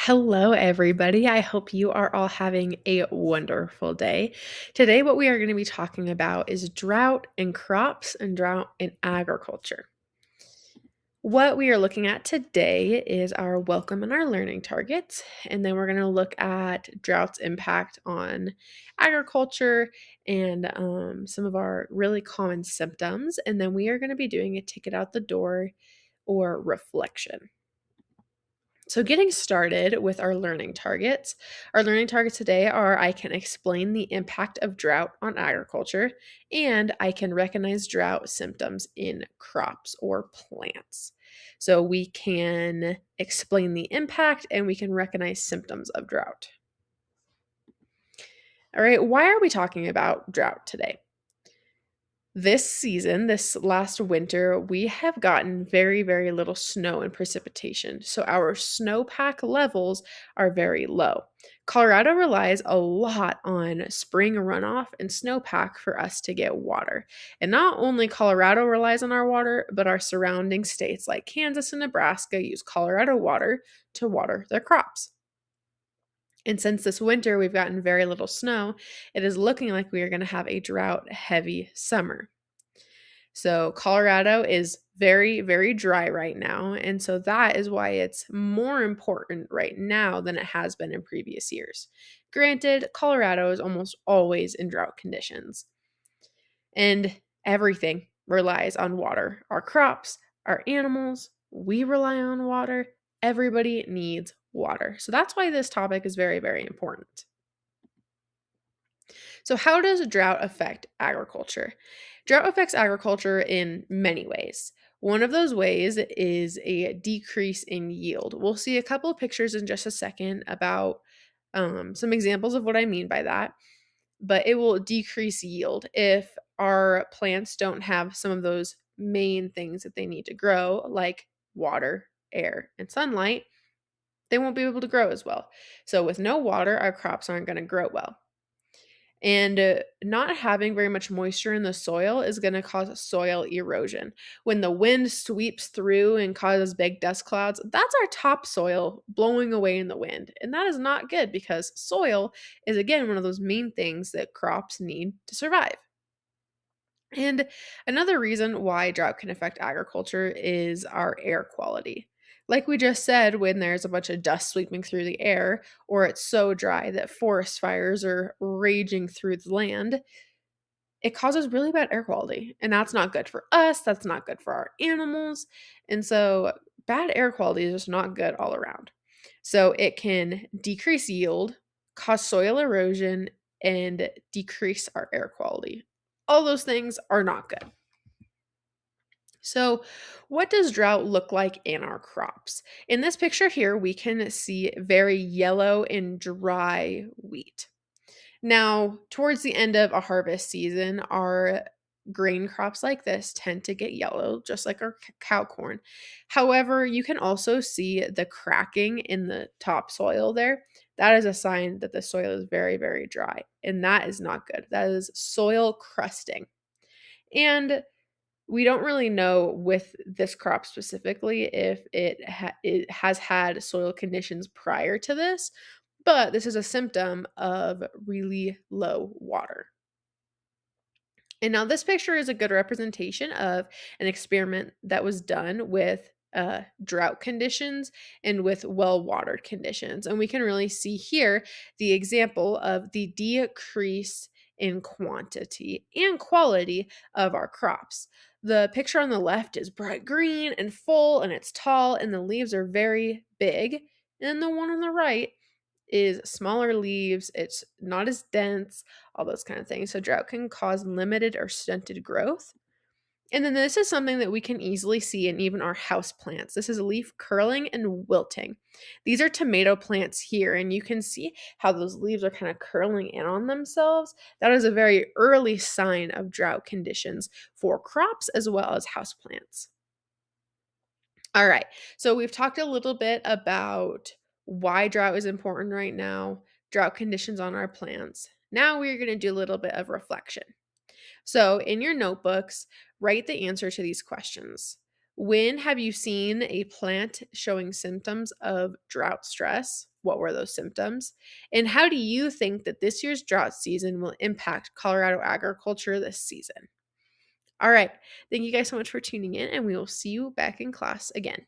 Hello, everybody. I hope you are all having a wonderful day. Today, what we are going to be talking about is drought in crops and drought in agriculture. What we are looking at today is our welcome and our learning targets, and then we're going to look at drought's impact on agriculture and some of our really common symptoms. And then we are going to be doing a ticket out the door or reflection. So, getting started with our learning targets. Our learning targets today are I can explain the impact of drought on agriculture, and I can recognize drought symptoms in crops or plants. So, we can explain the impact and we can recognize symptoms of drought. All right, why are we talking about drought today? This season, this last winter, we have gotten very, very little snow and precipitation. So our snowpack levels are very low. Colorado relies a lot on spring runoff and snowpack for us to get water. And not only Colorado relies on our water, but our surrounding states like Kansas and Nebraska use Colorado water to water their crops. And since this winter we've gotten very little snow, it is looking like we are going to have a drought heavy summer. So Colorado is very, very dry right now. And so that is why it's more important right now than it has been in previous years. Granted, Colorado is almost always in drought conditions. And everything relies on water. Our crops, our animals, we rely on water. Everybody needs water. So that's why this topic is very, very important. So, how does drought affect agriculture? Drought affects agriculture in many ways. One of those ways is a decrease in yield. We'll see a couple of pictures in just a second about some examples of what I mean by that, but it will decrease yield if our plants don't have some of those main things that they need to grow, like water, air, and sunlight. They won't be able to grow as well. So, with no water, our crops aren't going to grow well. And not having very much moisture in the soil is going to cause soil erosion. When the wind sweeps through and causes big dust clouds, that's our topsoil blowing away in the wind. And that is not good because soil is, again, one of those main things that crops need to survive. And another reason why drought can affect agriculture is our air quality. Like we just said, when there's a bunch of dust sweeping through the air, or it's so dry that forest fires are raging through the land, it causes really bad air quality. And that's not good for us, that's not good for our animals. And so, bad air quality is just not good all around. So, it can decrease yield, cause soil erosion, and decrease our air quality. All those things are not good. So, what does drought look like in our crops? In this picture here, we can see very yellow and dry wheat. Now, towards the end of a harvest season, our grain crops like this tend to get yellow, just like our cow corn. However, you can also see the cracking in the topsoil there. That is a sign that the soil is very, very dry, and that is not good. That is soil crusting. And we don't really know with this crop specifically if it has had soil conditions prior to this, but this is a symptom of really low water. And now this picture is a good representation of an experiment that was done with drought conditions and with well-watered conditions. And we can really see here the example of the decrease in quantity and quality of our crops. The picture on the left is bright green and full, and it's tall, and the leaves are very big. And the one on the right is smaller leaves, it's not as dense, all those kind of things. So drought can cause limited or stunted growth. And then this is something that we can easily see in even our house plants. This is leaf curling and wilting. These are tomato plants here, and you can see how those leaves are kind of curling in on themselves. That is a very early sign of drought conditions for crops as well as house plants. All right, so we've talked a little bit about why drought is important right now, drought conditions on our plants. Now we're going to do a little bit of reflection. So, in your notebooks, write the answer to these questions. When have you seen a plant showing symptoms of drought stress? What were those symptoms? And how do you think that this year's drought season will impact Colorado agriculture this season? All right. Thank you guys so much for tuning in, and we will see you back in class again.